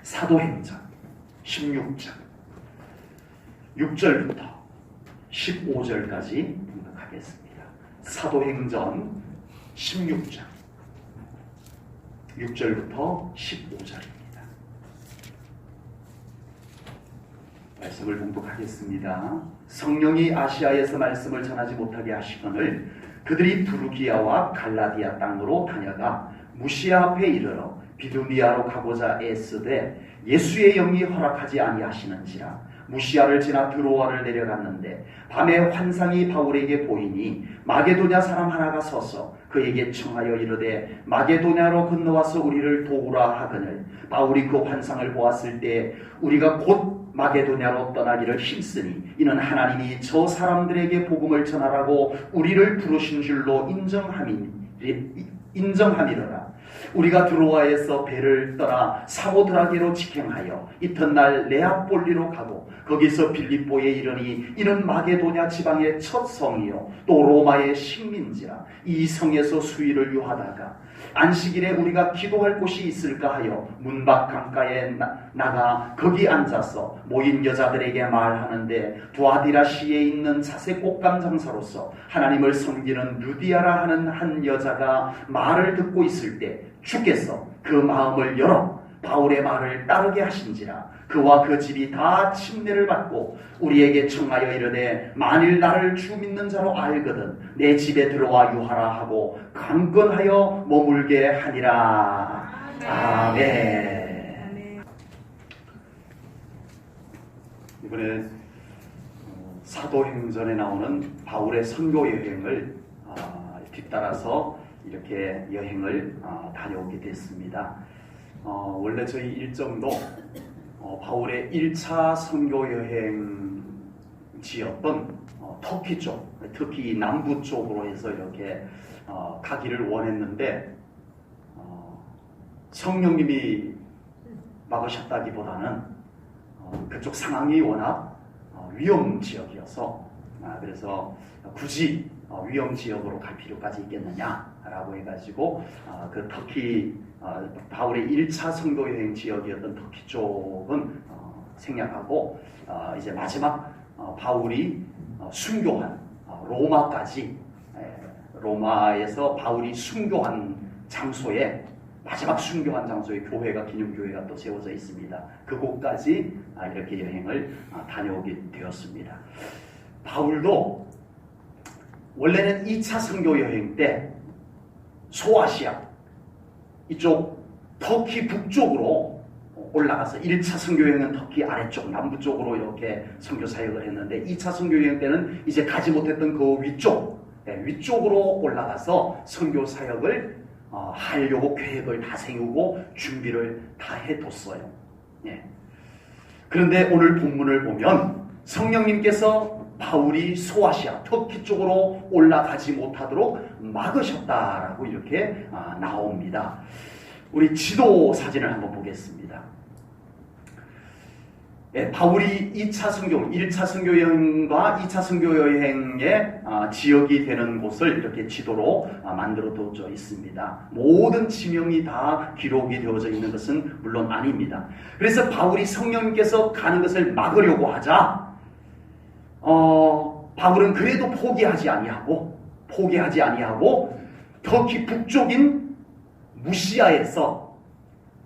사도행전 16장 6절부터 15절까지 공독하겠습니다. 사도행전 16장 6절부터 15절입니다. 말씀을 봉독하겠습니다. 성령이 아시아에서 말씀을 전하지 못하게 하시거늘 그들이 두루기아와 갈라디아 땅으로 다녀가 무시아 앞에 이르러 비두니아로 가고자 애쓰되 예수의 영이 허락하지 아니하시는지라. 무시아를 지나 드로아를 내려갔는데 밤에 환상이 바울에게 보이니 마게도냐 사람 하나가 서서 그에게 청하여 이르되 마게도냐로 건너와서 우리를 도우라 하거늘 바울이 그 환상을 보았을 때 우리가 곧 마게도냐로 떠나기를 힘쓰니 이는 하나님이 저 사람들에게 복음을 전하라고 우리를 부르신 줄로 인정함이로라. 우리가 드로아에서 배를 떠나 사모드라게로 직행하여 이튿날 네아폴리로 가고 거기서 빌립보에 이르니 이는 마게도냐 지방의 첫 성이요 또 로마의 식민지라. 이 성에서 수일을 유하다가 안식일에 우리가 기도할 곳이 있을까 하여 문밖 강가에 나가 거기 앉아서 모인 여자들에게 말하는데 두아디라시에 있는 자색 꽃감 장사로서 하나님을 섬기는 루디아라 하는 한 여자가 말을 듣고 있을 때 주께서 그 마음을 열어 바울의 말을 따르게 하신지라. 그와 그 집이 다 침례를 받고 우리에게 청하여 이르되 만일 나를 주 믿는 자로 알거든 내 집에 들어와 유하라 하고 강건하여 머물게 하니라. 아멘. 이번에 사도행전에 나오는 바울의 선교 여행을 뒤따라서 이렇게 여행을 다녀오게 됐습니다. 원래 저희 일정도 바울의 1차 선교 여행지였던 터키 쪽, 터키 남부 쪽으로 해서 이렇게 가기를 원했는데 성령님이 막으셨다기보다는 그쪽 상황이 워낙 위험 지역이어서 그래서 굳이 위험 지역으로 갈 필요까지 있겠느냐라고 해가지고 그 터키 바울의 1차 선교 여행 지역이었던 터키 쪽은 생략하고 이제 마지막 바울이 순교한 로마까지 로마에서 바울이 순교한 장소에 마지막 순교한 장소에 교회가 기념교회가 또 세워져 있습니다. 그곳까지 이렇게 여행을 다녀오게 되었습니다. 바울도 원래는 2차 선교 여행 때 소아시아 이쪽 터키 북쪽으로 올라가서 1차 선교 여행은 터키 아래쪽 남부 쪽으로 이렇게 선교 사역을 했는데 2차 선교 여행 때는 이제 가지 못했던 그 위쪽으로 올라가서 선교 사역을 하려고 계획을 다 세우고 준비를 다 해뒀어요. 그런데 오늘 본문을 보면 성령님께서 바울이 소아시아 터키 쪽으로 올라가지 못하도록 막으셨다라고 이렇게 나옵니다. 우리 지도 사진을 한번 보겠습니다. 바울이 2차 선교, 1차 선교 여행과 2차 선교 여행의 지역이 되는 곳을 이렇게 지도로 만들어두어 있습니다. 모든 지명이 다 기록이 되어져 있는 것은 물론 아닙니다. 그래서 바울이 성령님께서 가는 것을 막으려고 하자 바울은 그래도 포기하지 아니하고 터키 북쪽인 무시아에서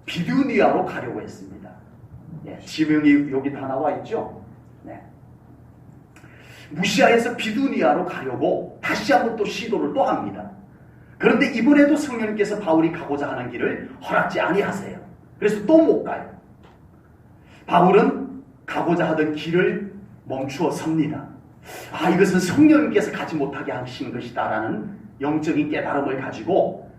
비두니아로 가려고 했습니다. 지명이 여기 다 나와 있죠. 무시아에서 비두니아로 가려고 다시 한번 또 시도를 또 합니다. 그런데 이번에도 성령님께서 바울이 가고자 하는 길을 허락지 아니하세요. 그래서 또 못 가요. 바울은 가고자 하던 길을 멈추어 섭니다. 이것은 성령님께서 가지 못하게 하신 것이다라는 영적인 깨달음을 가지고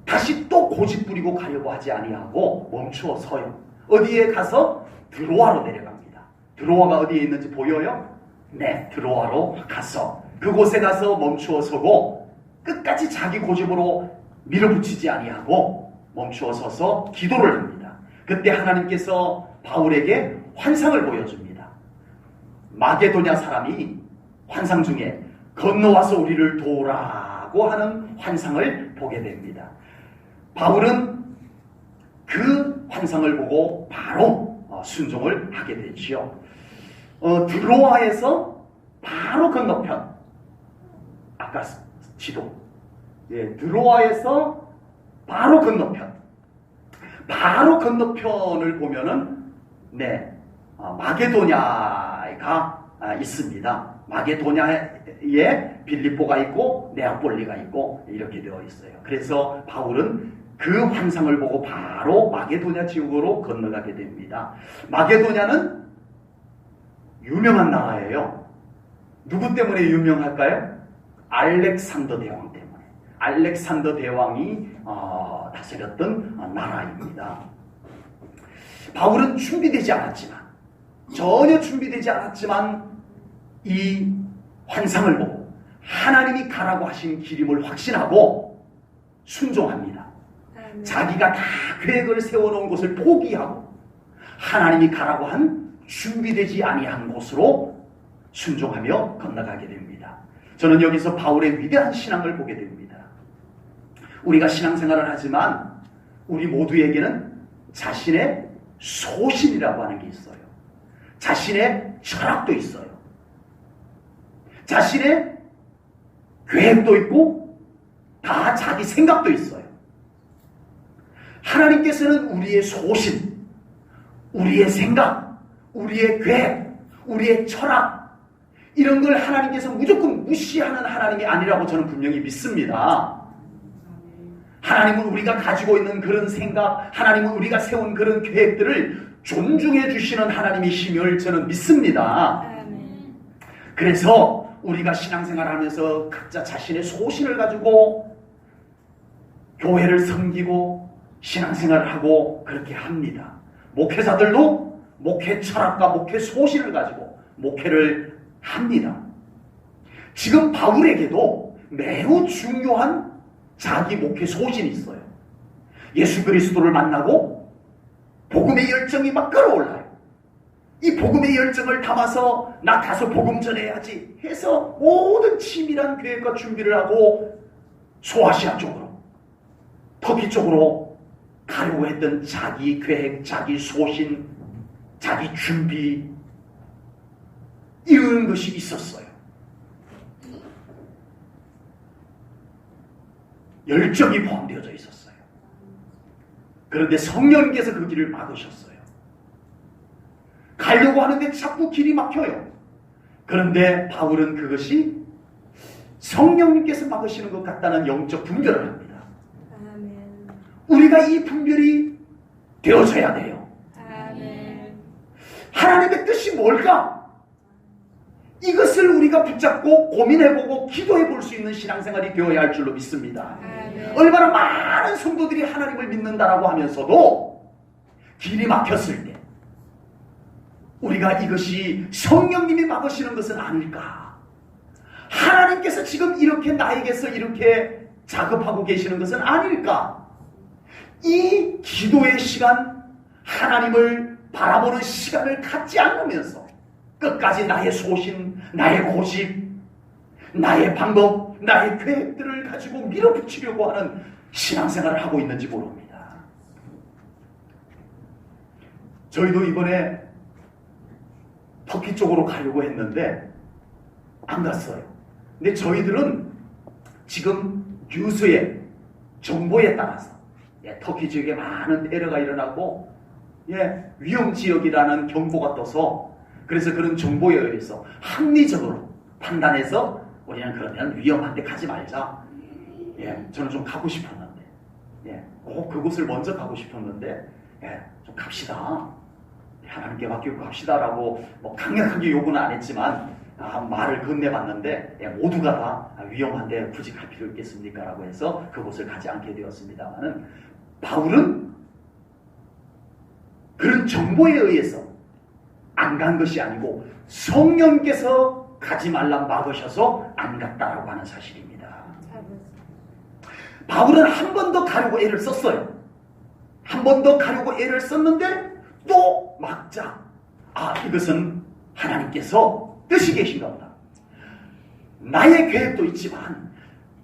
다시 또 고집부리고 가려고 하지 아니하고 멈추어 서요. 어디에 가서 드로아로 내려갑니다. 드로아가 어디에 있는지 보여요? 네, 드로아로 가서 그곳에 가서 멈추어 서고 끝까지 자기 고집으로 밀어붙이지 아니하고 멈추어 서서 기도를 합니다. 그때 하나님께서 바울에게 환상을 보여줍니다. 마게도냐 사람이 환상 중에 건너와서 우리를 도우라고 하는 환상을 보게 됩니다. 바울은 그 환상을 보고 바로 순종을 하게 되지요. 드로아에서 바로 건너편, 아까 지도, 드로아에서 바로 건너편을 보면은 마게도냐가 있습니다. 마게도냐에 빌립보가 있고 네아폴리가 있고 이렇게 되어 있어요. 그래서 바울은 그 환상을 보고 바로 마게도냐 지역으로 건너가게 됩니다. 마게도냐는 유명한 나라예요. 누구 때문에 유명할까요? 알렉산더 대왕 때문에. 알렉산더 대왕이 다스렸던 나라입니다. 바울은 전혀 준비되지 않았지만 이 환상을 보고 하나님이 가라고 하신 기림을 확신하고 순종합니다. 자기가 다 계획을 세워놓은 곳을 포기하고 하나님이 가라고 한 준비되지 아니한 곳으로 순종하며 건너가게 됩니다. 저는 여기서 바울의 위대한 신앙을 보게 됩니다. 우리가 신앙생활을 하지만 우리 모두에게는 자신의 소신이라고 하는 게 있어요. 자신의 철학도 있어요. 자신의 계획도 있고 다 자기 생각도 있어요. 하나님께서는 우리의 소신, 우리의 생각, 우리의 계획, 우리의 철학 이런 걸 하나님께서 무조건 무시하는 하나님이 아니라고 저는 분명히 믿습니다. 하나님은 우리가 가지고 있는 그런 생각, 하나님은 우리가 세운 그런 계획들을 존중해 주시는 하나님이심을 저는 믿습니다. 그래서 우리가 신앙생활하면서 각자 자신의 소신을 가지고 교회를 섬기고 신앙생활을 하고 그렇게 합니다. 목회자들도 목회 철학과 목회 소신을 가지고 목회를 합니다. 지금 바울에게도 매우 중요한 자기 목회 소신이 있어요. 예수 그리스도를 만나고 복음의 열정이 막 끌어올라요. 이 복음의 열정을 담아서 나 가서 복음 전해야지 해서 모든 치밀한 계획과 준비를 하고 소아시아 쪽으로, 터키 쪽으로 가려고 했던 자기 계획, 자기 소신, 자기 준비 이런 것이 있었어요. 열정이 포함되어져 있었어요. 그런데 성령님께서 그 길을 막으셨어요. 가려고 하는데 자꾸 길이 막혀요. 그런데 바울은 그것이 성령님께서 막으시는 것 같다는 영적 분별을 합니다. 아멘. 우리가 이 분별이 되어져야 돼요. 아멘. 하나님의 뜻이 뭘까? 이것을 우리가 붙잡고 고민해보고 기도해볼 수 있는 신앙생활이 되어야 할 줄로 믿습니다. 아멘. 얼마나 많은 성도들이 하나님을 믿는다라고 하면서도 길이 막혔을 때 우리가 이것이 성령님이 막으시는 것은 아닐까? 하나님께서 지금 이렇게 나에게서 이렇게 작업하고 계시는 것은 아닐까? 이 기도의 시간, 하나님을 바라보는 시간을 갖지 않으면서 끝까지 나의 소신, 나의 고집, 나의 방법, 나의 계획들을 가지고 밀어붙이려고 하는 신앙생활을 하고 있는지 모릅니다. 저희도 이번에 터키 쪽으로 가려고 했는데 안 갔어요. 근데 저희들은 지금 뉴스의 정보에 따라서 터키 지역에 많은 테러가 일어나고 위험 지역이라는 경보가 떠서 그래서 그런 정보에 의해서 합리적으로 판단해서 우리는 그러면 위험한데 가지 말자. 저는 좀 가고 싶었는데 꼭 그곳을 먼저 가고 싶었는데 좀 갑시다. 하나님께 맡기고 갑시다라고 강력하게 요구는 안 했지만 말을 건네봤는데 모두가 다 위험한데 굳이 갈 필요 있겠습니까? 라고 해서 그곳을 가지 않게 되었습니다만은 바울은 그런 정보에 의해서 안 간 것이 아니고 성령께서 가지 말라 막으셔서 안 갔다라고 하는 사실입니다. 바울은 한 번 더 가려고 애를 썼어요. 한 번 더 가려고 애를 썼는데 또 막자. 이것은 하나님께서 뜻이 계신가 보다. 나의 계획도 있지만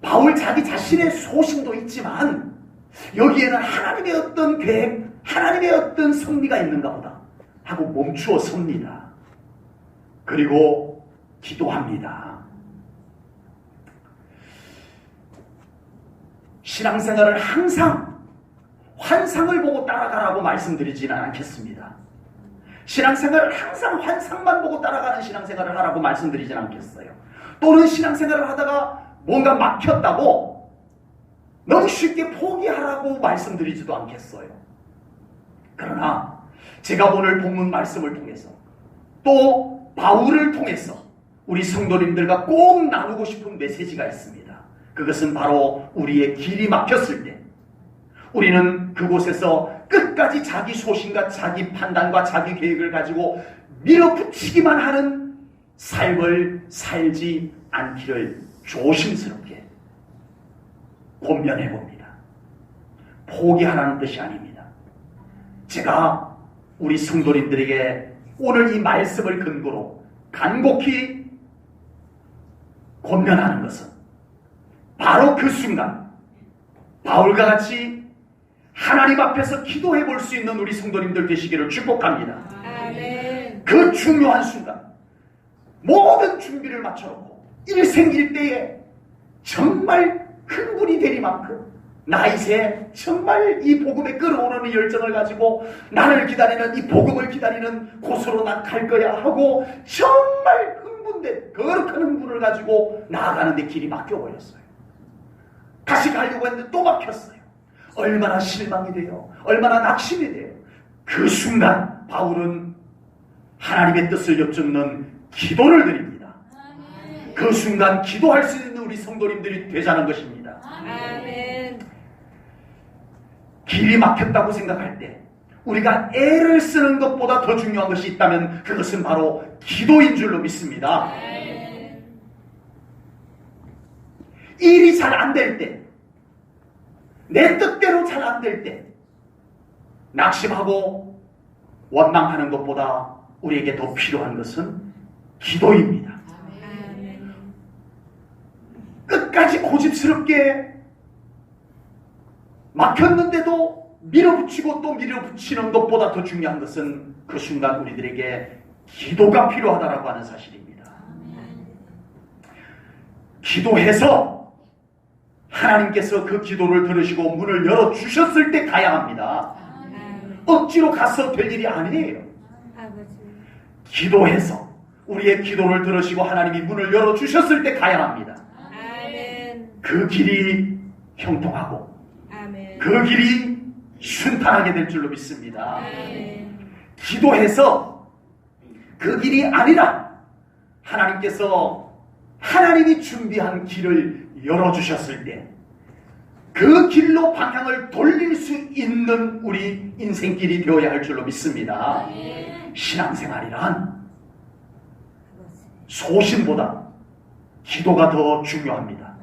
바울 자기 자신의 소신도 있지만 여기에는 하나님의 어떤 계획, 하나님의 어떤 섭리가 있는가 보다 하고 멈추어 섭니다. 그리고 기도합니다. 신앙생활을 항상 환상을 보고 따라가라고 말씀드리지는 않겠습니다. 신앙생활을 항상 환상만 보고 따라가는 신앙생활을 하라고 말씀드리지는 않겠어요. 또는 신앙생활을 하다가 뭔가 막혔다고 너무 쉽게 포기하라고 말씀드리지도 않겠어요. 그러나 제가 오늘 본문 말씀을 통해서 또 바울을 통해서 우리 성도님들과 꼭 나누고 싶은 메시지가 있습니다. 그것은 바로 우리의 길이 막혔을 때 우리는 그곳에서 끝까지 자기 소신과 자기 판단과 자기 계획을 가지고 밀어붙이기만 하는 삶을 살지 않기를 조심스럽게 권면해 봅니다. 포기하라는 뜻이 아닙니다. 제가 우리 성도님들에게 오늘 이 말씀을 근거로 간곡히 권면하는 것은 바로 그 순간 바울과 같이 하나님 앞에서 기도해 볼 수 있는 우리 성도님들 되시기를 축복합니다. 아멘. 그 중요한 순간 모든 준비를 마쳐놓고 일생일대에 정말 흥분이 되리만큼 나이새 정말 이 복음에 끌어오르는 열정을 가지고 나를 기다리는 이 복음을 기다리는 곳으로 난 갈 거야 하고 정말 흥분된 거룩한 흥분을 가지고 나아가는데 길이 막혀버렸어요. 다시 가려고 했는데 또 막혔어요. 얼마나 실망이 돼요. 얼마나 낙심이 돼요. 그 순간 바울은 하나님의 뜻을 엿듣는 기도를 드립니다. 그 순간 기도할 수 있는 우리 성도님들이 되자는 것입니다. 아멘. 길이 막혔다고 생각할 때 우리가 애를 쓰는 것보다 더 중요한 것이 있다면 그것은 바로 기도인 줄로 믿습니다. 일이 잘 안 될 때, 내 뜻대로 잘 안 될 때 낙심하고 원망하는 것보다 우리에게 더 필요한 것은 기도입니다. 끝까지 고집스럽게 막혔는데도 밀어붙이고 또 밀어붙이는 것보다 더 중요한 것은 그 순간 우리들에게 기도가 필요하다라고 하는 사실입니다. 기도해서 하나님께서 그 기도를 들으시고 문을 열어주셨을 때 가야 합니다. 억지로 가서 될 일이 아니에요. 기도해서 우리의 기도를 들으시고 하나님이 문을 열어주셨을 때 가야 합니다. 그 길이 형통하고 그 길이 순탄하게 될 줄로 믿습니다. 기도해서 그 길이 아니라 하나님께서 하나님이 준비한 길을 열어주셨을 때 그 길로 방향을 돌릴 수 있는 우리 인생길이 되어야 할 줄로 믿습니다. 신앙생활이란 소신보다 기도가 더 중요합니다.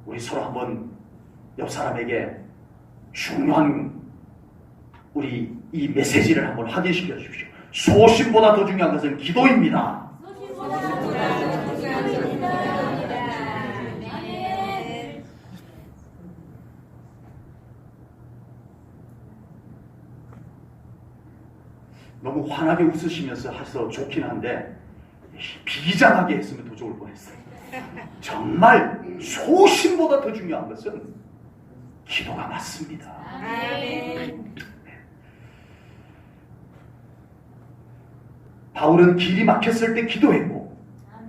우리 서로 한번 옆 사람에게 중요한 우리 이 메시지를 한번 확인시켜 주십시오. 소신보다 더 중요한 것은 기도입니다. 너무 환하게 웃으시면서 해서 좋긴 한데 비장하게 했으면 더 좋을 뻔했어요. 정말 소신보다 더 중요한 것은 기도가 맞습니다. 바울은 길이 막혔을 때 기도했고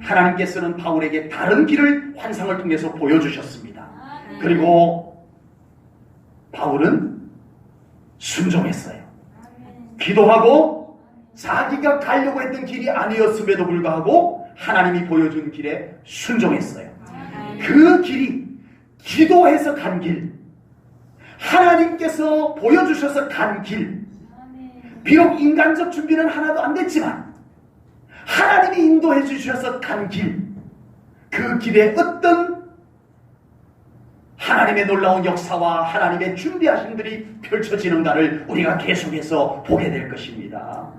하나님께서는 바울에게 다른 길을 환상을 통해서 보여주셨습니다. 그리고 바울은 순종했어요. 기도하고 자기가 가려고 했던 길이 아니었음에도 불구하고 하나님이 보여준 길에 순종했어요. 그 길이 기도해서 간 길, 하나님께서 보여주셔서 간 길, 비록 인간적 준비는 하나도 안 됐지만 하나님이 인도해 주셔서 간 길, 그 길에 어떤 하나님의 놀라운 역사와 하나님의 준비하심들이 펼쳐지는가를 우리가 계속해서 보게 될 것입니다.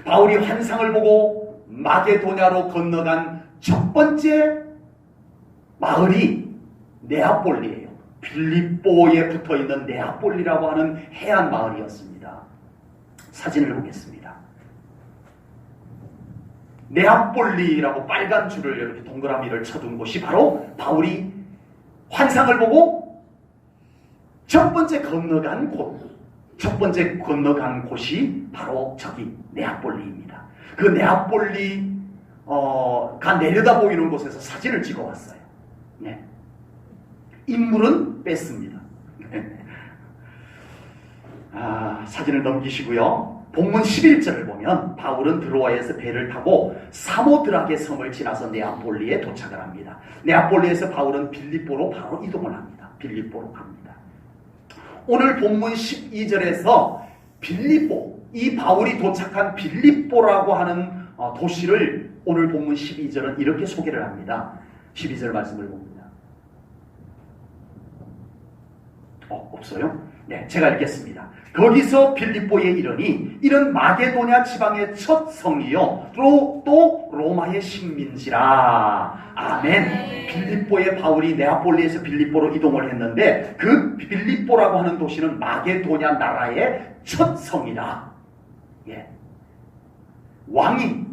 바울이 환상을 보고 마게도냐로 건너간 첫 번째 마을이 네아폴리예요. 빌립보에 붙어있는 네아폴리라고 하는 해안 마을이었습니다. 사진을 보겠습니다. 네아폴리라고 빨간 줄을 이렇게 동그라미를 쳐둔 곳이 바로 바울이 환상을 보고 첫 번째 건너간 곳이 바로 저기 네아폴리입니다. 그 네아폴리가 내려다 보이는 곳에서 사진을 찍어왔어요. 네. 인물은 뺐습니다. 사진을 넘기시고요. 본문 11절을 보면 바울은 드로아에서 배를 타고 사모드라게 섬을 지나서 네아폴리에 도착을 합니다. 네아폴리에서 바울은 빌립보로 바로 이동을 합니다. 빌립보로 갑니다. 오늘 본문 12절에서 빌립보, 이 바울이 도착한 빌립보라고 하는 도시를 오늘 본문 12절은 이렇게 소개를 합니다. 12절 말씀을 봅니다. 없어요? 네, 제가 읽겠습니다. 거기서 빌립보에 이르니 이는 마게도냐 지방의 첫 성이요 또 로마의 식민지라. 아멘. 빌립보에 바울이 네아폴리에서 빌립보로 이동을 했는데 그 빌립보라고 하는 도시는 마게도냐 나라의 첫 성이라. 예. 왕이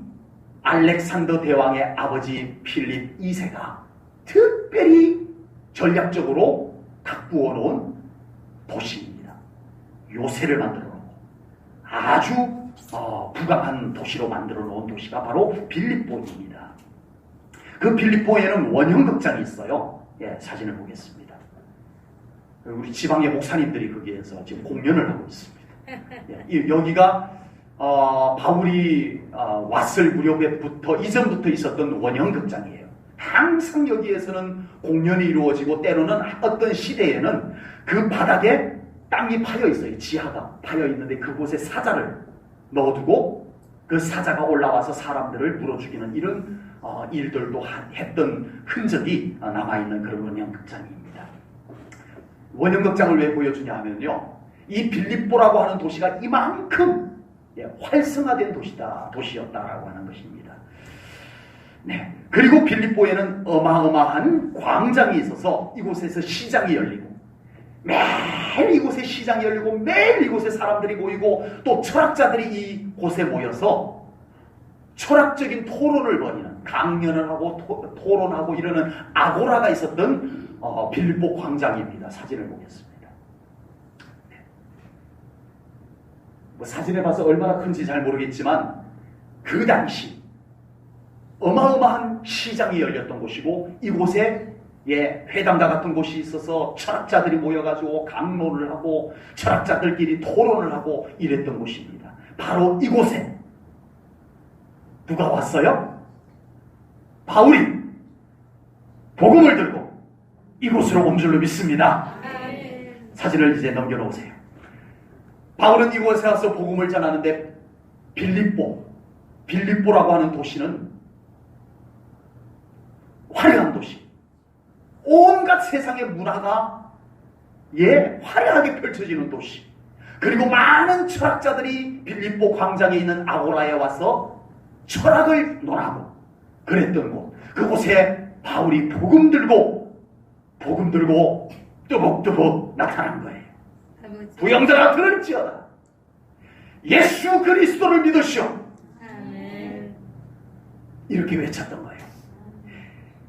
알렉산더 대왕의 아버지 필립 2세가 특별히 전략적으로 가꾸어 놓은 도시입니다. 요새를 만들어 놓고 아주 부강한 도시로 만들어 놓은 도시가 바로 빌립보입니다. 그 빌립보에는 원형극장이 있어요. 예, 사진을 보겠습니다. 우리 지방의 목사님들이 거기에서 지금 공연을 하고 있습니다. 예, 여기가 바울이 왔을 무렵에부터 이전부터 있었던 원형극장이에요. 항상 여기에서는 공연이 이루어지고 때로는 어떤 시대에는 그 바닥에 땅이 파여 있어요. 지하가 파여 있는데 그곳에 사자를 넣어두고 그 사자가 올라와서 사람들을 물어 죽이는 이런 일들도 했던 흔적이 남아있는 그런 원형극장입니다. 원형극장을 왜 보여주냐 하면요, 이 빌립보라고 하는 도시가 이만큼 활성화된 도시였다라고 하는 것입니다. 네. 그리고 빌립보에는 어마어마한 광장이 있어서 이곳에서 시장이 열리고 매일 이곳에 시장이 열리고 매일 이곳에 사람들이 모이고 또 철학자들이 이곳에 모여서 철학적인 토론을 벌이는, 강연을 하고 토론하고 이러는 아고라가 있었던 빌립보 광장입니다. 사진을 보겠습니다. 네. 사진에 봐서 얼마나 큰지 잘 모르겠지만 그 당시 어마어마한 시장이 열렸던 곳이고 이곳에 회당과 같은 곳이 있어서 철학자들이 모여가지고 강론을 하고 철학자들끼리 토론을 하고 이랬던 곳입니다. 바로 이곳에 누가 왔어요? 바울이 복음을 들고 이곳으로 온 줄로 믿습니다. 사진을 이제 넘겨놓으세요. 바울은 이곳에 와서 복음을 전하는데 빌립보라고 하는 도시는 화려한 도시, 온갖 세상의 문화가 화려하게 펼쳐지는 도시, 그리고 많은 철학자들이 빌립보 광장에 있는 아고라에 와서 철학을 논하고 그랬던 곳, 그곳에 바울이 복음 들고 뜨벅뜨벅 나타난 거예요. 부영자라 들을지어다 예수 그리스도를 믿으시오. 이렇게 외쳤던 거예요.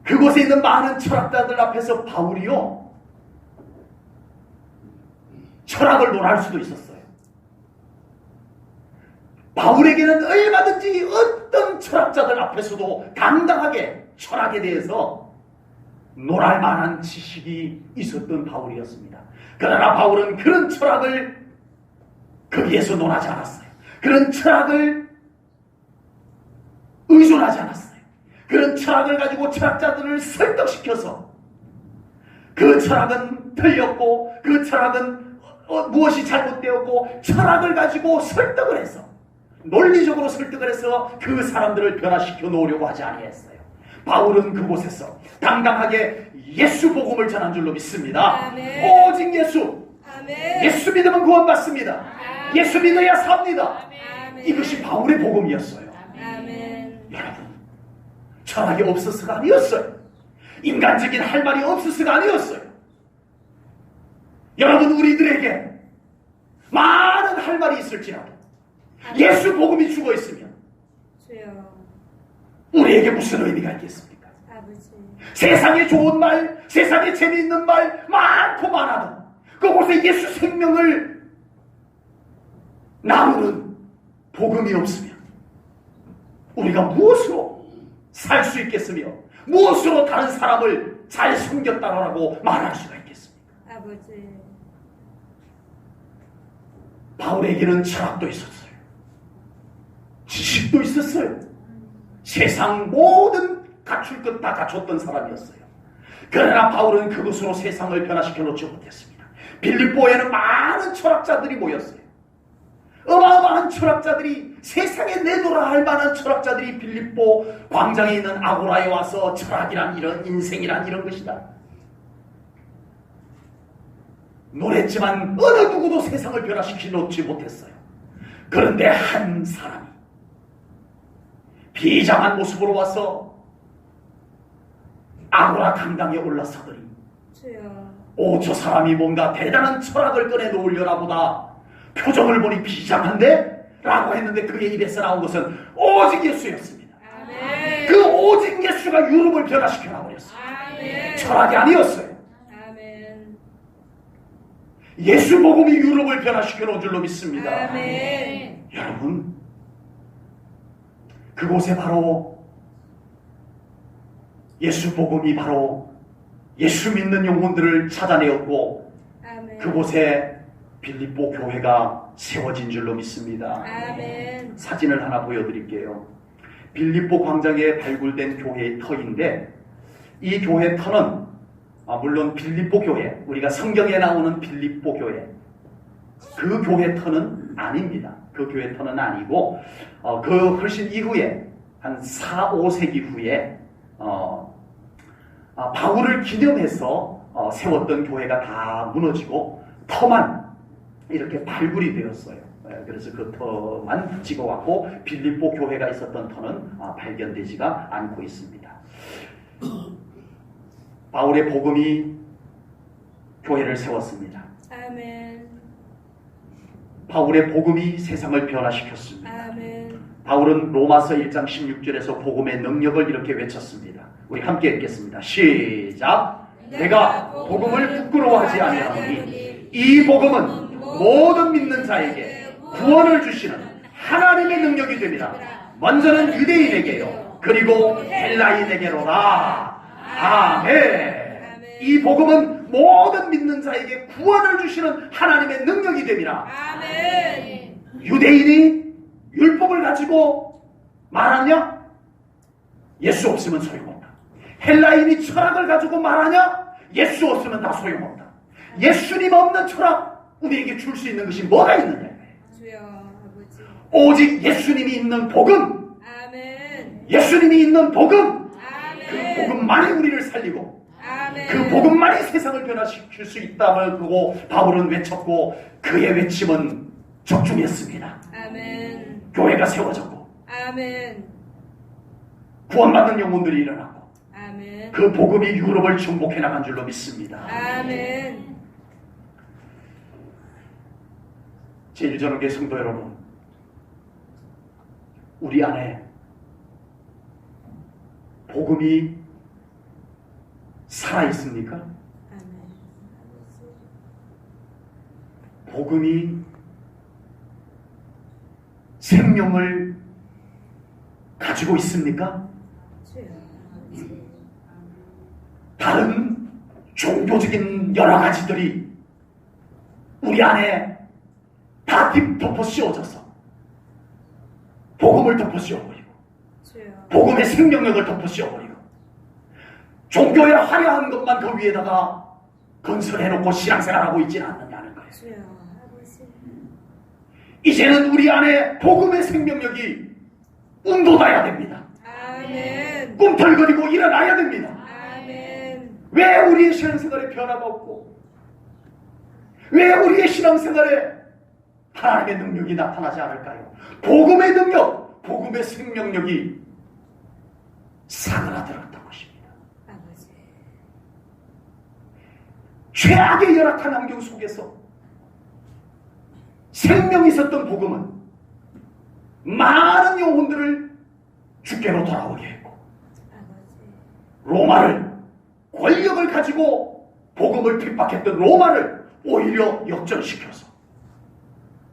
그곳에 있는 많은 철학자들 앞에서 바울이요, 철학을 논할 수도 있었어요. 바울에게는 얼마든지 어떤 철학자들 앞에서도 당당하게 철학에 대해서 논할 만한 지식이 있었던 바울이었습니다. 그러나 바울은 그런 철학을 거기에서 논하지 않았어요. 그런 철학을 의존하지 않았어요. 그런 철학을 가지고 철학자들을 설득시켜서 그 철학은 틀렸고 그 철학은 무엇이 잘못되었고 철학을 가지고 설득을 해서 논리적으로 설득을 해서 그 사람들을 변화시켜 놓으려고 하지 아니했어요. 바울은 그곳에서 당당하게 예수 복음을 전한 줄로 믿습니다. 아멘. 오직 예수. 아멘. 예수 믿으면 구원받습니다. 아멘. 예수 믿어야 삽니다. 아멘. 이것이 바울의 복음이었어요. 아멘. 여러분, 철학이 없어서가 아니었어요. 인간적인 할 말이 없어서가 아니었어요. 여러분, 우리들에게 많은 할 말이 있을지라도 예수 복음이 죽어 있으면 주여. 우리에게 무슨 의미가 있겠습니까? 아버지. 세상에 좋은 말, 세상에 재미있는 말 많고 많아도 그곳에 예수 생명을 나누는 복음이 없으면 우리가 무엇으로 살 수 있겠으며 무엇으로 다른 사람을 잘 섬겼다라고 말할 수가 있겠습니까? 아버지. 바울에게는 철학도 있었어요. 지식도 있었어요. 세상 모든 갖출 것 다 갖췄던 사람이었어요. 그러나 바울은 그것으로 세상을 변화시켜 놓지 못했습니다. 빌립보에는 많은 철학자들이 모였어요. 어마어마한 철학자들이, 세상에 내놓으라 할 만한 철학자들이 빌립보 광장에 있는 아고라에 와서 철학이란 이런, 인생이란 이런 것이다 노랬지만 어느 누구도 세상을 변화시켜 놓지 못했어요. 그런데 한 사람이 비장한 모습으로 와서 아고라 강당에 올라서더니 주여. 저 사람이 뭔가 대단한 철학을 꺼내놓으려나 보다, 표정을 보니 비장한데? 라고 했는데 그의 입에서 나온 것은 오직 예수였습니다. 아멘. 그 오직 예수가 유럽을 변화시켜 놔버렸어요. 아멘. 철학이 아니었어요. 아멘. 예수 복음이 유럽을 변화시켜 놓은 줄로 믿습니다. 아멘. 여러분, 그곳에 바로 예수 복음이 바로 예수 믿는 영혼들을 찾아내었고 아멘. 그곳에 빌립보 교회가 세워진 줄로 믿습니다. 아멘. 사진을 하나 보여드릴게요. 빌립보 광장에 발굴된 교회의 터인데, 이 교회 터는 물론 빌립보 교회, 우리가 성경에 나오는 빌립보 교회, 그 교회 터는 아닙니다. 그 교회 터는 아니고 그 훨씬 이후에 한 4, 5세기 후에 바울을 기념해서 세웠던 교회가 다 무너지고 터만 이렇게 발굴이 되었어요. 그래서 그 터만 찍어왔고 빌립보 교회가 있었던 터는 발견되지가 않고 있습니다. 바울의 복음이 교회를 세웠습니다. 아멘. 바울의 복음이 세상을 변화시켰습니다. 아멘. 바울은 로마서 1장 16절에서 복음의 능력을 이렇게 외쳤습니다. 우리 함께 읽겠습니다. 시작! 내가 복음을 부끄러워하지 아니하노니 이 복음은 모든 믿는 자에게 구원을 주시는 하나님의 능력이 됩니다. 먼저는 유대인에게요, 그리고 헬라인에게로라. 아멘. 이 복음은 모든 믿는 자에게 구원을 주시는 하나님의 능력이 됩니다. 아멘. 유대인이 율법을 가지고 말하냐? 예수 없으면 소용없다. 헬라인이 철학을 가지고 말하냐? 예수 없으면 다 소용없다. 예수님 없는 철학, 우리에게 줄 수 있는 것이 뭐가 있느냐? 주여. 아버지. 오직 예수님이 있는 복음, 아멘. 예수님이 있는 복음, 그 아멘. 복음만이 우리를 살리고 아멘. 그 복음만이 세상을 변화시킬 수 있다고 보고 바울은 외쳤고, 그의 외침은 적중했습니다. 아멘. 교회가 세워졌고 아멘. 구원받는 영혼들이 일어나고 아멘. 그 복음이 유럽을 정복해 나간 줄로 믿습니다. 아멘. 제1전원계 성도 여러분, 우리 안에 복음이 살아있습니까? 아멘. 복음이 생명을 가지고 있습니까? 주여. 다른 종교적인 여러 가지들이 우리 안에 다 덮어 씌워져서 복음을 덮어 씌워버리고 주여. 복음의 생명력을 덮어 씌워버리고 종교의 화려한 것만 그 위에다가 건설해놓고 신앙생활하고 있지는 않느냐는 거예요. 주여. 아버지. 이제는 우리 안에 복음의 생명력이 운동해야 됩니다. 아멘. 꿈틀거리고 일어나야 됩니다. 아멘. 왜 우리의 신앙생활에 변화가 없고 왜 우리의 신앙생활에 하나님의 능력이 나타나지 않을까요? 복음의 능력, 복음의 생명력이 사그라들었던 것입니다. 아버지. 최악의 열악한 환경 속에서 생명이 있었던 복음은 많은 영혼들을 주께로 돌아오게 했고, 아버지. 로마를, 권력을 가지고 복음을 핍박했던 로마를 오히려 역전시켜서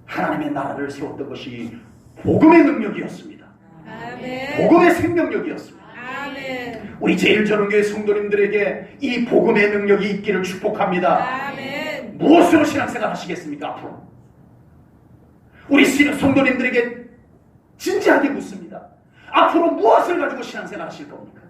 하나님의 나라를 세웠던 것이 복음의 능력이었습니다. 아멘. 복음의 생명력이었습니다. 아멘. 우리 제일전원교회 성도님들에게 이 복음의 능력이 있기를 축복합니다. 아멘. 무엇으로 신앙생활 하시겠습니까? 앞으로 우리 성도님들에게 진지하게 묻습니다. 앞으로 무엇을 가지고 신앙생활 하실 겁니까?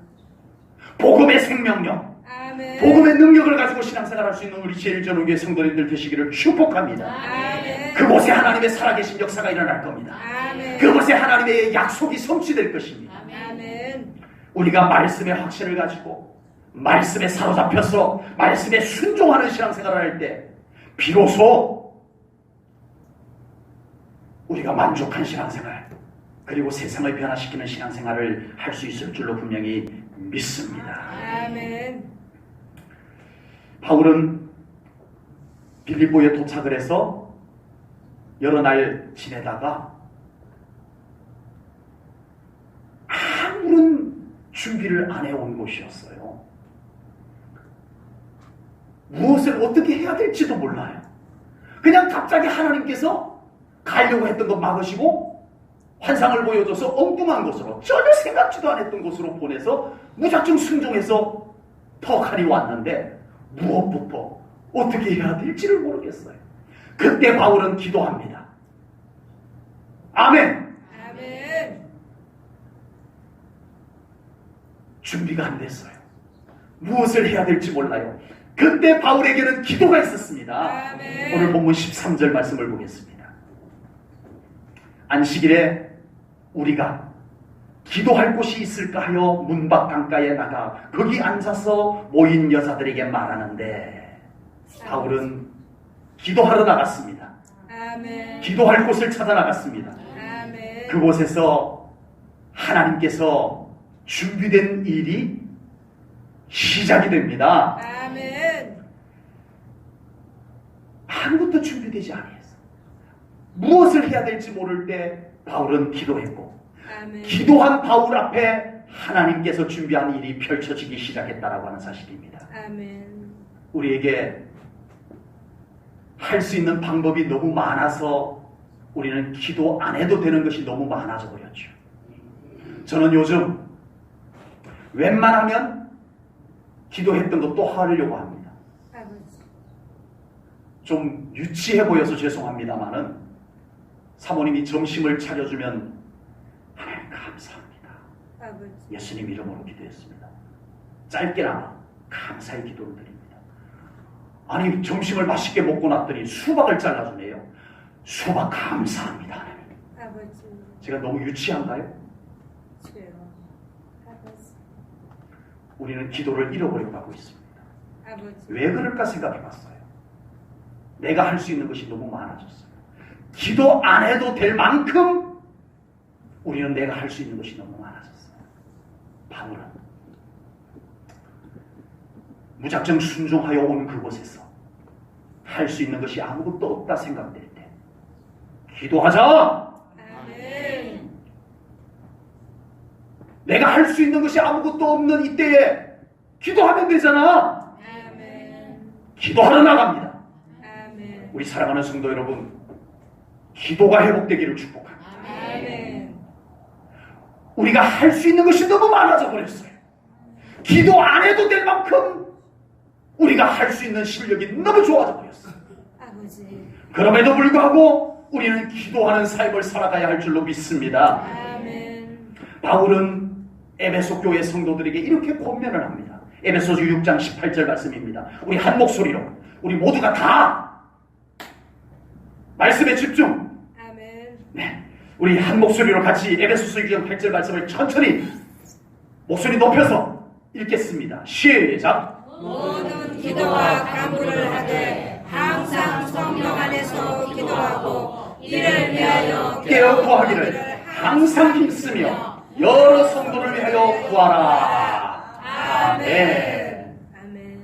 복음의 생명력, 아멘. 복음의 능력을 가지고 신앙생활 할 수 있는 우리 제일전원교회 성도님들 되시기를 축복합니다. 아멘. 그곳에 하나님의 살아계신 역사가 일어날 겁니다. 아멘. 그곳에 하나님의 약속이 성취될 것입니다. 아멘. 우리가 말씀의 확신을 가지고 말씀에 사로잡혀서 말씀에 순종하는 신앙생활을 할 때 비로소 우리가 만족한 신앙생활, 그리고 세상을 변화시키는 신앙생활을 할 수 있을 줄로 분명히 믿습니다. 아멘. 바울은 빌립보에 도착을 해서 여러 날 지내다가 아무런 준비를 안 해온 곳이었어요. 무엇을 어떻게 해야 될지도 몰라요. 그냥 갑자기 하나님께서 가려고 했던 것 막으시고 환상을 보여줘서 엉뚱한 곳으로, 전혀 생각지도 않았던 곳으로 보내서 무작정 순종해서 턱하니 왔는데 무엇부터 어떻게 해야 될지를 모르겠어요. 그때 바울은 기도합니다. 아멘. 아멘. 준비가 안 됐어요. 무엇을 해야 될지 몰라요. 그때 바울에게는 기도가 있었습니다. 아멘. 오늘 본문 13절 말씀을 보겠습니다. 안식일에 우리가 기도할 곳이 있을까 하여 문밖 강가에 나가 거기 앉아서 모인 여자들에게 말하는데, 바울은 기도하러 나갔습니다. 아멘. 기도할 곳을 찾아 나갔습니다. 아멘. 그곳에서 하나님께서 준비된 일이 시작이 됩니다. 아멘. 아무것도 준비되지 않았어요. 무엇을 해야 될지 모를 때 바울은 기도했고, 아멘. 기도한 바울 앞에 하나님께서 준비한 일이 펼쳐지기 시작했다라고 하는 사실입니다. 아멘. 우리에게 할 수 있는 방법이 너무 많아서 우리는 기도 안 해도 되는 것이 너무 많아져 버렸죠. 저는 요즘 웬만하면 기도했던 것도 하려고 합니다. 아버지. 좀 유치해 보여서 죄송합니다마는 사모님이 점심을 차려주면 하나님 감사합니다. 아버지. 예수님 이름으로 기도했습니다. 짧게나마 감사의 기도를 드립니다. 아니, 점심을 맛있게 먹고 났더니 수박을 잘라주네요. 수박 감사합니다, 하나님. 아버지. 제가 너무 유치한가요? 주여. 아버지. 우리는 기도를 잃어버리고 가고 있습니다. 아버지. 왜 그럴까 생각해 봤어요. 내가 할 수 있는 것이 너무 많아졌어요. 기도 안 해도 될 만큼 우리는 내가 할 수 있는 것이 너무 많아졌어요. 바울은 무작정 순종하여 온 그곳에서 할 수 있는 것이 아무것도 없다 생각될 때 기도하자! 아멘. 내가 할 수 있는 것이 아무것도 없는 이때에 기도하면 되잖아. 아멘. 기도하러 나갑니다. 아멘. 우리 사랑하는 성도 여러분, 기도가 회복되기를 축복합니다. 아멘. 우리가 할 수 있는 것이 너무 많아져 버렸어요. 기도 안 해도 될 만큼 우리가 할 수 있는 실력이 너무 좋아져 버렸어요. 아버지. 그럼에도 불구하고 우리는 기도하는 삶을 살아가야 할 줄로 믿습니다. 아멘. 바울은 에베소 교회 성도들에게 이렇게 권면을 합니다. 에베소서 6장 18절 말씀입니다. 우리 한 목소리로, 우리 모두가 다 말씀에 집중. 아멘. 네, 우리 한 목소리로 같이 에베소서 6장 8절 말씀을 천천히 목소리 높여서 읽겠습니다. 시작. 모든 기도와 간구를 하되 항상 성령 안에서 기도하고 이를 위하여 깨어 구하기를 항상 힘쓰며 여러 성도를 위하여 구하라. 아멘. 아멘.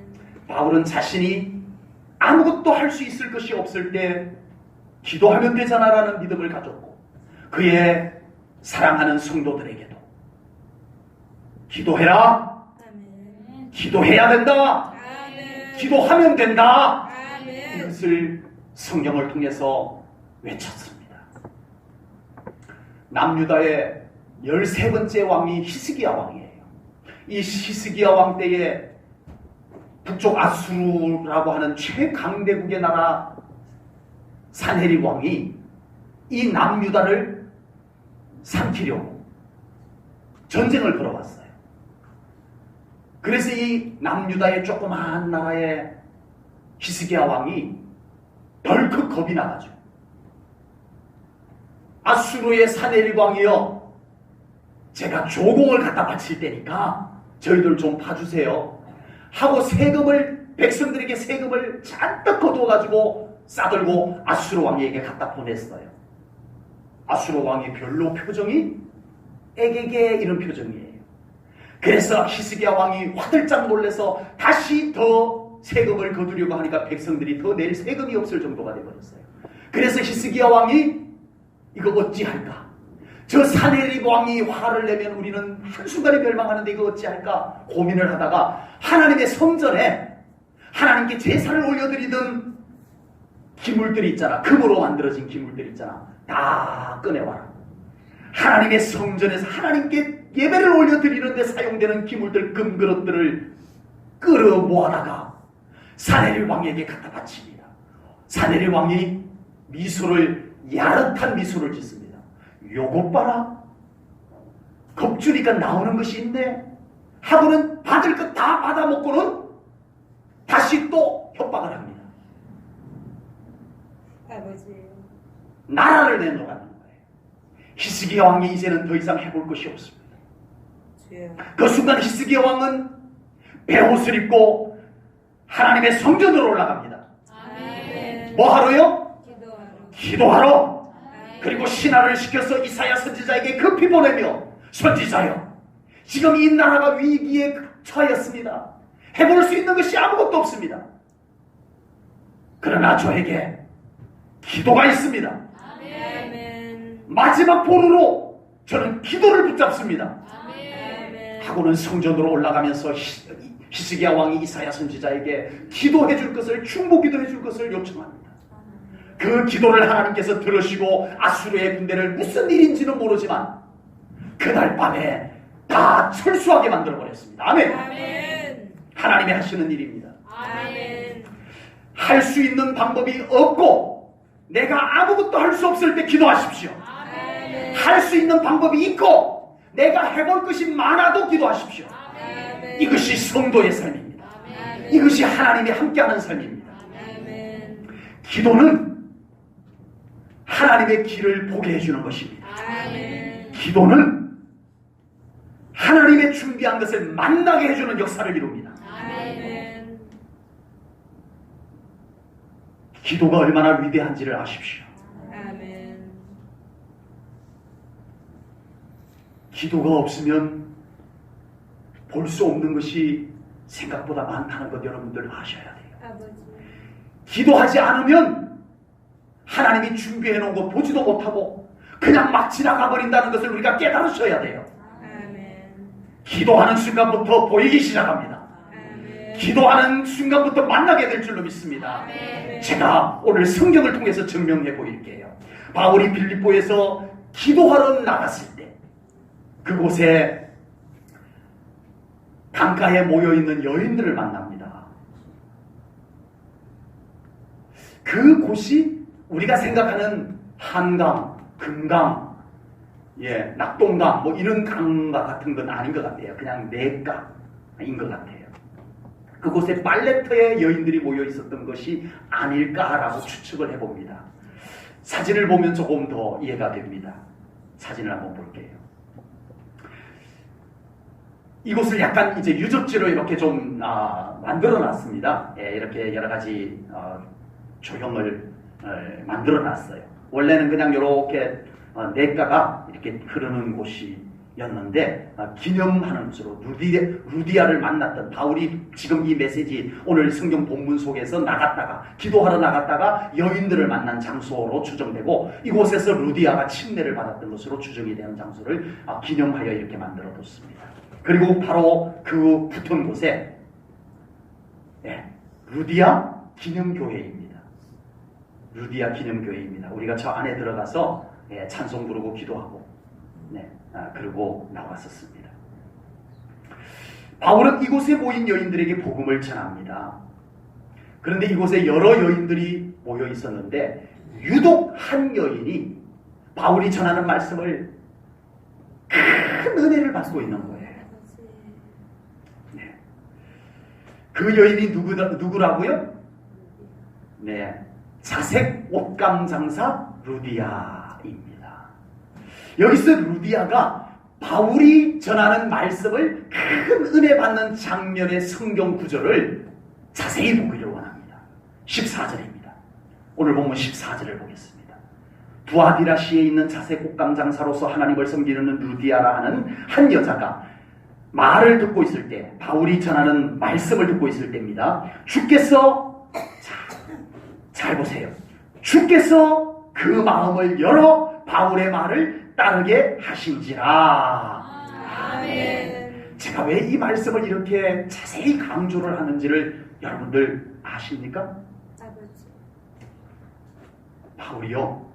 바울은 자신이 아무것도 할 수 있을 것이 없을 때 기도하면 되잖아라는 믿음을 가졌고, 그의 사랑하는 성도들에게도 기도해라, 아멘. 기도해야 된다, 아멘. 기도하면 된다, 아멘. 이것을 성경을 통해서 외쳤습니다. 남유다의 13번째 왕이 히스기야 왕이에요. 이 히스기야 왕 때에 북쪽 아수르라고 하는 최강대국의 나라 산헤립 왕이 이 남유다를 삼키려고 전쟁을 걸어왔어요. 그래서 이 남유다의 조그마한 나라의 히스기야 왕이 덜컥 겁이 나가지고, 아수르의 산헤립 왕이여, 제가 조공을 갖다 바칠 테니까 저희들 좀 봐주세요 하고 백성들에게 세금을 잔뜩 거두어가지고 싸들고 아수르 왕에게 갖다 보냈어요. 아수르 왕이 별로 표정이 애게게 이런 표정이에요. 그래서 히스기야 왕이 화들짝 놀라서 다시 더 세금을 거두려고 하니까 백성들이 더 낼 세금이 없을 정도가 되어버렸어요. 그래서 히스기야 왕이 이거 어찌할까? 저 산헤립 왕이 화를 내면 우리는 한순간에 멸망하는데 이거 어찌할까? 고민을 하다가 하나님의 성전에 하나님께 제사를 올려드리던 기물들이 있잖아. 금으로 만들어진 기물들이 있잖아. 다 꺼내와라. 하나님의 성전에서 하나님께 예배를 올려드리는데 사용되는 기물들, 금그릇들을 끌어 모아다가 산헤립 왕에게 갖다 바칩니다. 산헤립 왕이 미소를, 야릇한 미소를 짓습니다. 요것 봐라, 겁주니까 나오는 것이 있네 하고는 받을 것 다 받아먹고는 다시 또 협박을 합니다. 아버지. 나라를 내놓으라는 거예요. 히스기야 왕이 이제는 더 이상 해볼 것이 없습니다. 주여. 그 순간 히스기야 왕은 베옷을 입고 하나님의 성전으로 올라갑니다. 아멘. 뭐 하러요? 기도하러. 기도하러. 아멘. 그리고 신하를 시켜서 이사야 선지자에게 급히 보내며, 선지자여, 지금 이 나라가 위기에 처하였습니다. 해볼 수 있는 것이 아무것도 없습니다. 그러나 저에게 기도가 있습니다. 아멘. 마지막 보루로 저는 기도를 붙잡습니다 아멘. 하고는 성전으로 올라가면서 히스기야 왕이 이사야 선지자에게 기도해 줄 것을, 충고 기도해 줄 것을 요청합니다. 그 기도를 하나님께서 들으시고 아수르의 군대를 무슨 일인지는 모르지만 그날 밤에 다 철수하게 만들어버렸습니다. 아멘. 아멘. 하나님이 하시는 일입니다. 아멘. 할 수 있는 방법이 없고 내가 아무것도 할 수 없을 때 기도하십시오. 아멘. 할 수 있는 방법이 있고 내가 해볼 것이 많아도 기도하십시오. 아멘. 이것이 성도의 삶입니다. 아멘. 이것이 하나님이 함께하는 삶입니다. 아멘. 기도는 하나님의 길을 보게 해주는 것입니다. 아멘. 기도는 하나님의 준비한 것을 만나게 해주는 역사를 이룹니다. 아멘. 기도가 얼마나 위대한지를 아십시오. 아멘. 기도가 없으면 볼 수 없는 것이 생각보다 많다는 것 여러분들 아셔야 돼요. 아버지. 기도하지 않으면 하나님이 준비해 놓은 거 보지도 못하고 그냥 막 지나가 버린다는 것을 우리가 깨달으셔야 돼요. 아멘. 기도하는 순간부터 보이기 시작합니다. 아멘. 기도하는 순간부터 만나게 될 줄로 믿습니다. 아멘. 제가 오늘 성경을 통해서 증명해 보일게요. 바울이 빌립보에서 기도하러 나갔을 때 그곳에 강가에 모여있는 여인들을 만납니다. 그곳이 우리가 생각하는 한강, 금강, 낙동강 뭐 이런 강과 같은 건 아닌 것 같아요. 그냥 내가인 것 같아요. 그곳에 빨래터의 여인들이 모여 있었던 것이 아닐까라고 추측을 해봅니다. 사진을 보면 조금 더 이해가 됩니다. 사진을 한번 볼게요. 이곳을 약간 이제 유적지로 이렇게 좀 만들어 놨습니다. 이렇게 여러 가지 조형을 만들어 놨어요. 원래는 그냥 이렇게 냇가가 이렇게 흐르는 곳이 였는데 기념하는 것으로 루디아를 만났던 바울이 지금 이 메시지 오늘 성경 본문 속에서 나갔다가 기도하러 나갔다가 여인들을 만난 장소로 추정되고 이곳에서 루디아가 침례를 받았던 것으로 추정이 되는 장소를 기념하여 이렇게 만들어뒀습니다. 그리고 바로 그 붙은 곳에 루디아 기념교회입니다. 루디아 기념교회입니다. 우리가 저 안에 들어가서 찬송 부르고 기도하고 그리고 나왔었습니다. 바울은 이곳에 모인 여인들에게 복음을 전합니다. 그런데 이곳에 여러 여인들이 모여 있었는데 유독 한 여인이 바울이 전하는 말씀을 큰 은혜를 받고 있는 거예요. 그 여인이 누구라고요? 자색 옷감 장사 루디아입니다. 여기서 루디아가 바울이 전하는 말씀을 큰 은혜 받는 장면의 성경 구절을 자세히 보기를 원합니다. 14절입니다. 오늘 본문 14절을 보겠습니다. 두아디라시에 있는 자색 옷감 장사로서 하나님을 섬기는 루디아라 하는 한 여자가 말을 듣고 있을 때, 바울이 전하는 말씀을 듣고 있을 때입니다. 주께서, 잘 보세요. 주께서 그 마음을 열어 바울의 말을 따르게 하신지라. 아멘. 제가 왜 이 말씀을 이렇게 자세히 강조를 하는지를 여러분들 아십니까? 아버지. 바울이요,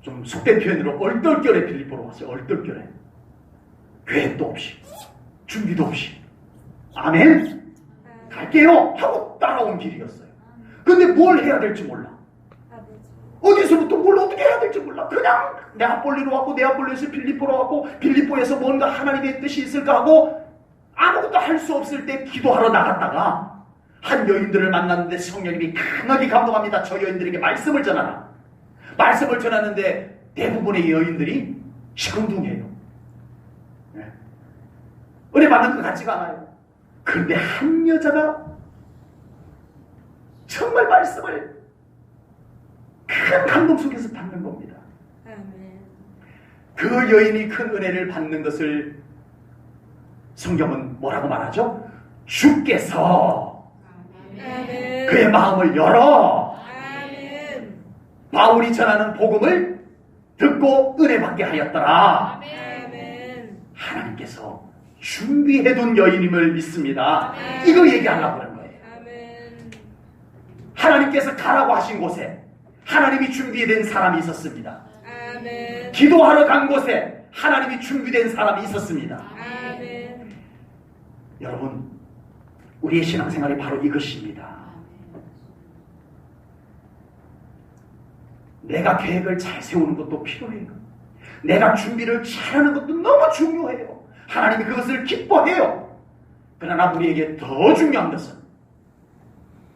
좀 속된 표현으로 얼떨결에 빌립보로 왔어요. 얼떨결에. 계획도 없이, 준비도 없이, 아멘, 갈게요 하고 따라온 길이었어요. 근데 뭘 해야 될지 몰라. 어디서부터 뭘 어떻게 해야 될지 몰라. 그냥 네아폴리로 왔고, 네아폴리에서 빌립보로 왔고, 빌립보에서 뭔가 하나님의 뜻이 있을까 하고 아무것도 할 수 없을 때 기도하러 나갔다가 한 여인들을 만났는데 성령님이 강하게 감동합니다. 저 여인들에게 말씀을 전하라. 말씀을 전하는데 대부분의 여인들이 시큰둥해요. 은혜 받는 것 같지가 않아요. 그런데 한 여자가 정말 말씀을 큰 감동 속에서 받는 겁니다. 아멘. 그 여인이 큰 은혜를 받는 것을 성경은 뭐라고 말하죠? 주께서 아멘. 그의 마음을 열어 아멘. 바울이 전하는 복음을 듣고 은혜 받게 하였더라. 아멘. 하나님께서 준비해둔 여인임을 믿습니다. 아멘. 이거 얘기하려고 하는 거예요. 아멘. 하나님께서 가라고 하신 곳에 하나님이 준비된 사람이 있었습니다. 아멘. 기도하러 간 곳에 하나님이 준비된 사람이 있었습니다. 아멘. 여러분, 우리의 신앙생활이 바로 이것입니다. 내가 계획을 잘 세우는 것도 필요해요. 내가 준비를 잘하는 것도 너무 중요해요. 하나님이 그것을 기뻐해요. 그러나 우리에게 더 중요한 것은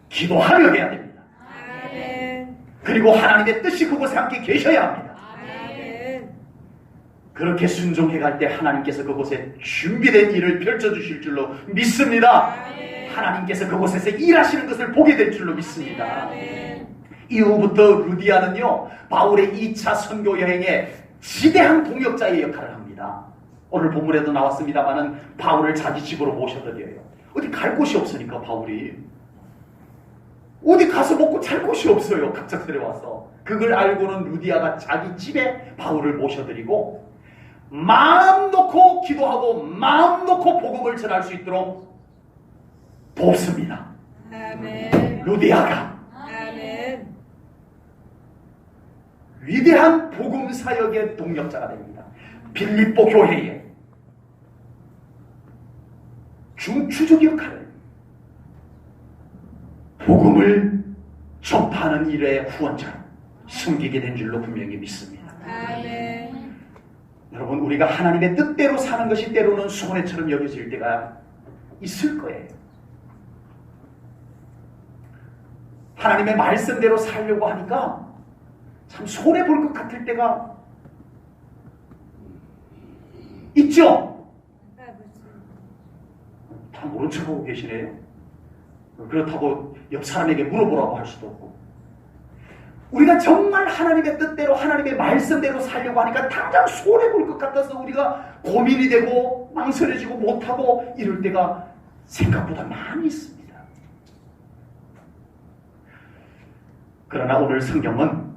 기도하려 해야 됩니다. 아멘. 그리고 하나님의 뜻이 그곳에 함께 계셔야 합니다. 아멘. 그렇게 순종해 갈 때 하나님께서 그곳에 준비된 일을 펼쳐주실 줄로 믿습니다. 아멘. 하나님께서 그곳에서 일하시는 것을 보게 될 줄로 믿습니다. 아멘. 이후부터 루디아는요, 바울의 2차 선교 여행에 지대한 동역자의 역할을 합니다. 오늘 본문에도 나왔습니다마는 바울을 자기 집으로 모셔드려요. 어디 갈 곳이 없으니까 바울이 어디 가서 먹고 잘 곳이 없어요. 갑작스레 와서. 그걸 알고는 루디아가 자기 집에 바울을 모셔드리고 마음 놓고 기도하고 마음 놓고 복음을 전할 수 있도록 돕습니다. 아멘. 루디아가 아멘. 위대한 복음 사역의 동력자가 됩니다. 빌립보 교회에 중추적 역할을, 복음을 전파하는 일의 후원자로 섬기게 된 줄로 분명히 믿습니다. 아멘. 여러분, 우리가 하나님의 뜻대로 사는 것이 때로는 손해처럼 여겨질 때가 있을 거예요. 하나님의 말씀대로 살려고 하니까 참 손해볼 것 같을 때가 있죠? 다 모른 척하고 계시네요. 그렇다고 옆 사람에게 물어보라고 할 수도 없고. 우리가 정말 하나님의 뜻대로 하나님의 말씀대로 살려고 하니까 당장 손해볼 것 같아서 우리가 고민이 되고 망설여지고 못하고 이럴 때가 생각보다 많이 있습니다. 그러나 오늘 성경은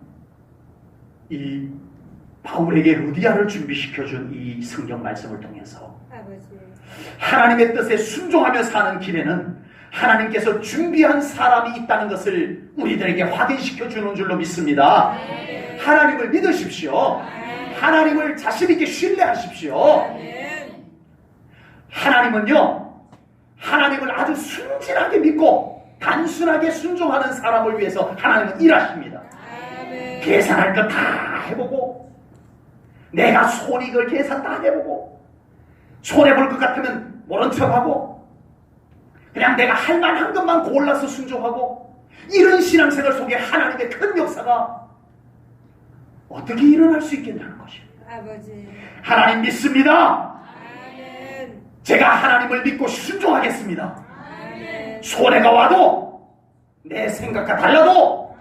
이 바울에게 루디아를 준비시켜준 이 성경 말씀을 통해서 아버지. 하나님의 뜻에 순종하며 사는 길에는 하나님께서 준비한 사람이 있다는 것을 우리들에게 확인시켜 주는 줄로 믿습니다. 하나님을 믿으십시오. 하나님을 자신있게 신뢰하십시오. 하나님은요, 하나님을 아주 순진하게 믿고 단순하게 순종하는 사람을 위해서 하나님은 일하십니다. 계산할 것 다 해보고, 내가 손익을 계산 다 해보고, 손해볼 것 같으면 모른 척하고, 그냥 내가 할 만한 것만 골라서 순종하고, 이런 신앙생활 속에 하나님의 큰 역사가 어떻게 일어날 수 있겠냐는 것입니다. 아버지. 하나님 믿습니다. 아멘. 제가 하나님을 믿고 순종하겠습니다. 아멘. 손해가 와도 내 생각과 달라도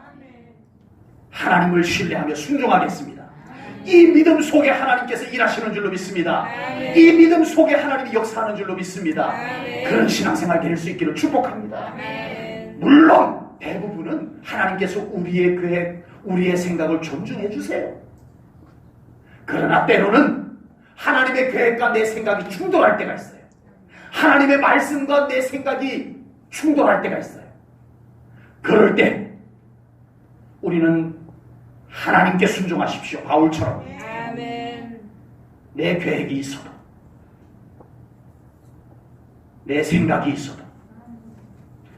하나님을 신뢰하며 순종하겠습니다. 이 믿음 속에 하나님께서 일하시는 줄로 믿습니다. 이 믿음 속에 하나님이 역사하는 줄로 믿습니다. 그런 신앙생활 될 수 있기를 축복합니다. 물론 대부분은 하나님께서 우리의 계획, 우리의 생각을 존중해 주세요. 그러나 때로는 하나님의 계획과 내 생각이 충돌할 때가 있어요. 하나님의 말씀과 내 생각이 충돌할 때가 있어요. 그럴 때 우리는 하나님께 순종하십시오. 바울처럼 아멘. 내 계획이 있어도 내 생각이 있어도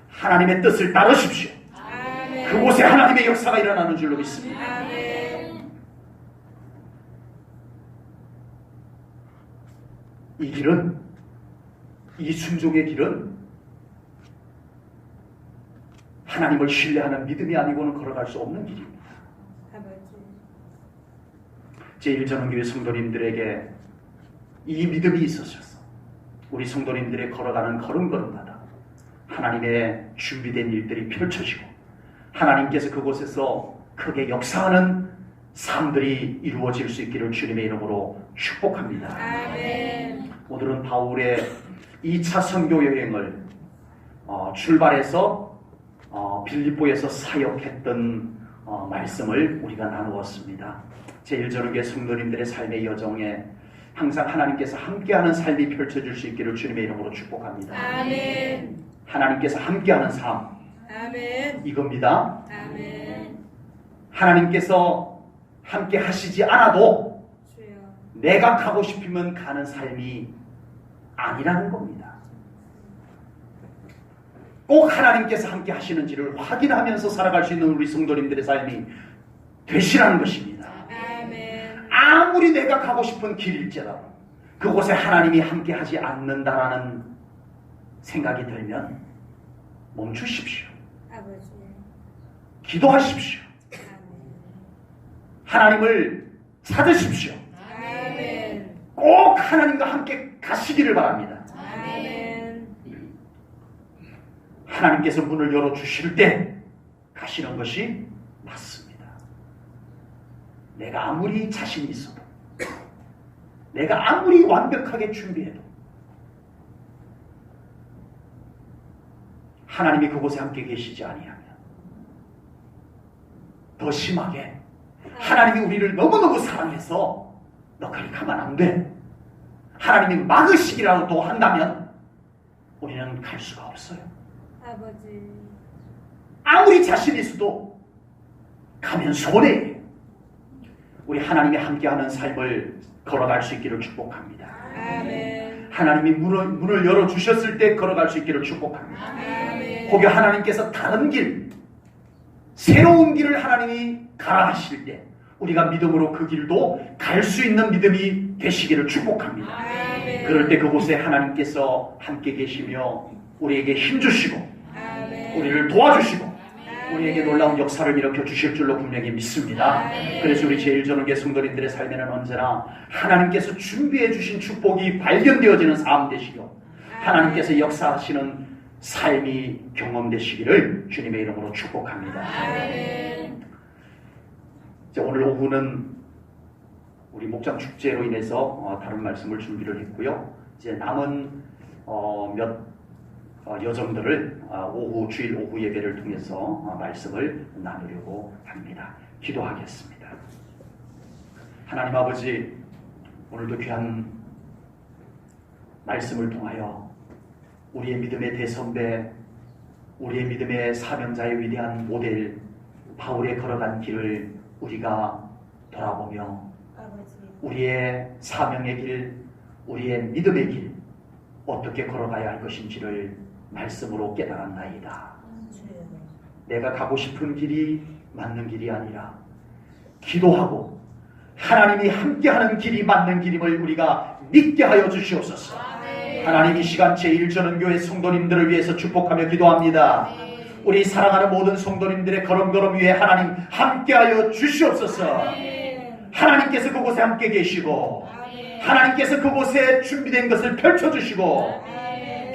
하나님의 뜻을 따르십시오. 아멘. 그곳에 하나님의 역사가 일어나는 줄로 믿습니다. 아멘. 이 길은, 이 순종의 길은 하나님을 신뢰하는 믿음이 아니고는 걸어갈 수 없는 길입니다. 제1전원교회 성도님들에게 이 믿음이 있으셔서 우리 성도님들의 걸어가는 걸음걸음마다 하나님의 준비된 일들이 펼쳐지고 하나님께서 그곳에서 크게 역사하는 삶들이 이루어질 수 있기를 주님의 이름으로 축복합니다. 아멘. 오늘은 바울의 2차 선교 여행을 출발해서 빌립보에서 사역했던 말씀을 우리가 나누었습니다. 제1전원교회 성도님들의 삶의 여정에 항상 하나님께서 함께하는 삶이 펼쳐질 수 있기를 주님의 이름으로 축복합니다. 아멘. 하나님께서 함께하는 삶, 아멘. 이겁니다. 아멘. 하나님께서 함께 하시지 않아도 주여. 내가 가고 싶으면 가는 삶이 아니라는 겁니다. 꼭 하나님께서 함께 하시는지를 확인하면서 살아갈 수 있는 우리 성도님들의 삶이 되시라는 것입니다. 아멘. 아무리 내가 가고 싶은 길일지라도 그곳에 하나님이 함께 하지 않는다라는 생각이 들면 멈추십시오. 아버지. 기도하십시오. 하나님을 찾으십시오. 아멘. 꼭 하나님과 함께 가시기를 바랍니다. 아멘. 하나님께서 문을 열어주실 때 가시는 것이 맞습니다. 내가 아무리 자신이 있어도, 내가 아무리 완벽하게 준비해도 하나님이 그곳에 함께 계시지 아니하면 더 심하게 하나님이 우리를 너무너무 사랑해서 너 거기 가면 안 돼, 하나님이 막으시기라도 한다면 우리는 갈 수가 없어요. 아버지. 아무리 자신이 있어도 가면 손해예요. 우리 하나님이 함께하는 삶을 걸어갈 수 있기를 축복합니다. 아멘. 하나님이 문을 열어주셨을 때 걸어갈 수 있기를 축복합니다. 아멘. 혹여 하나님께서 다른 길, 새로운 길을 하나님이 가라 하실 때 우리가 믿음으로 그 길도 갈 수 있는 믿음이 되시기를 축복합니다. 아멘. 그럴 때 그곳에 하나님께서 함께 계시며 우리에게 힘주시고 아멘. 우리를 도와주시고 우리에게 놀라운 역사를 일으켜 주실 줄로 분명히 믿습니다. 그래서 우리 제1전원교회 성도님들의 삶에는 언제나 하나님께서 준비해 주신 축복이 발견되어지는 삶 되시고 하나님께서 역사하시는 삶이 경험되시기를 주님의 이름으로 축복합니다. 아멘. 이제 오늘 오후는 우리 목장 축제로 인해서 다른 말씀을 준비를 했고요. 이제 남은 몇 여정들을 오후 주일 오후 예배를 통해서 말씀을 나누려고 합니다. 기도하겠습니다. 하나님 아버지, 오늘도 귀한 말씀을 통하여 우리의 믿음의 대선배, 우리의 믿음의 사명자의 위대한 모델 바울의 걸어간 길을 우리가 돌아보며 우리의 사명의 길, 우리의 믿음의 길 어떻게 걸어가야 할 것인지를 말씀으로 깨달았나이다. 내가 가고 싶은 길이 맞는 길이 아니라 기도하고 하나님이 함께하는 길이 맞는 길임을 우리가 믿게 하여 주시옵소서. 하나님, 이 시간 제1전원교회 성도님들을 위해서 축복하며 기도합니다. 우리 사랑하는 모든 성도님들의 걸음걸음 위에 하나님 함께하여 주시옵소서. 하나님께서 그곳에 함께 계시고 하나님께서 그곳에 준비된 것을 펼쳐주시고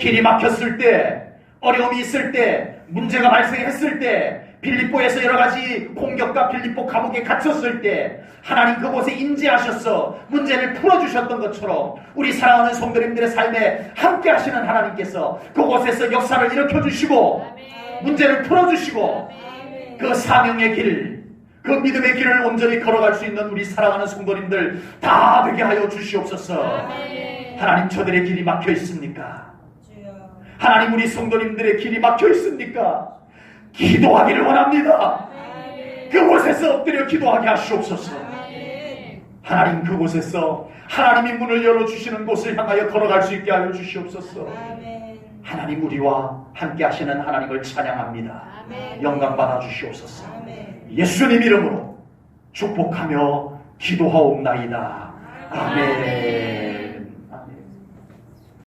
길이 막혔을 때, 어려움이 있을 때, 문제가 발생했을 때, 빌립보에서 여러가지 공격과 빌립보 감옥에 갇혔을 때 하나님 그곳에 임재하셔서 문제를 풀어주셨던 것처럼 우리 사랑하는 성도님들의 삶에 함께 하시는 하나님께서 그곳에서 역사를 일으켜주시고 문제를 풀어주시고 그 사명의 길, 그 믿음의 길을 온전히 걸어갈 수 있는 우리 사랑하는 성도님들 다 되게 하여 주시옵소서. 하나님, 저들의 길이 막혀 있습니까? 하나님, 우리 성도님들의 길이 막혀 있습니까? 기도하기를 원합니다. 그곳에서 엎드려 기도하게 하시옵소서. 하나님, 그곳에서 하나님이 문을 열어주시는 곳을 향하여 걸어갈 수 있게 하여 주시옵소서. 하나님, 우리와 함께 하시는 하나님을 찬양합니다. 영광 받아 주시옵소서. 예수님 이름으로 축복하며 기도하옵나이다. 아멘.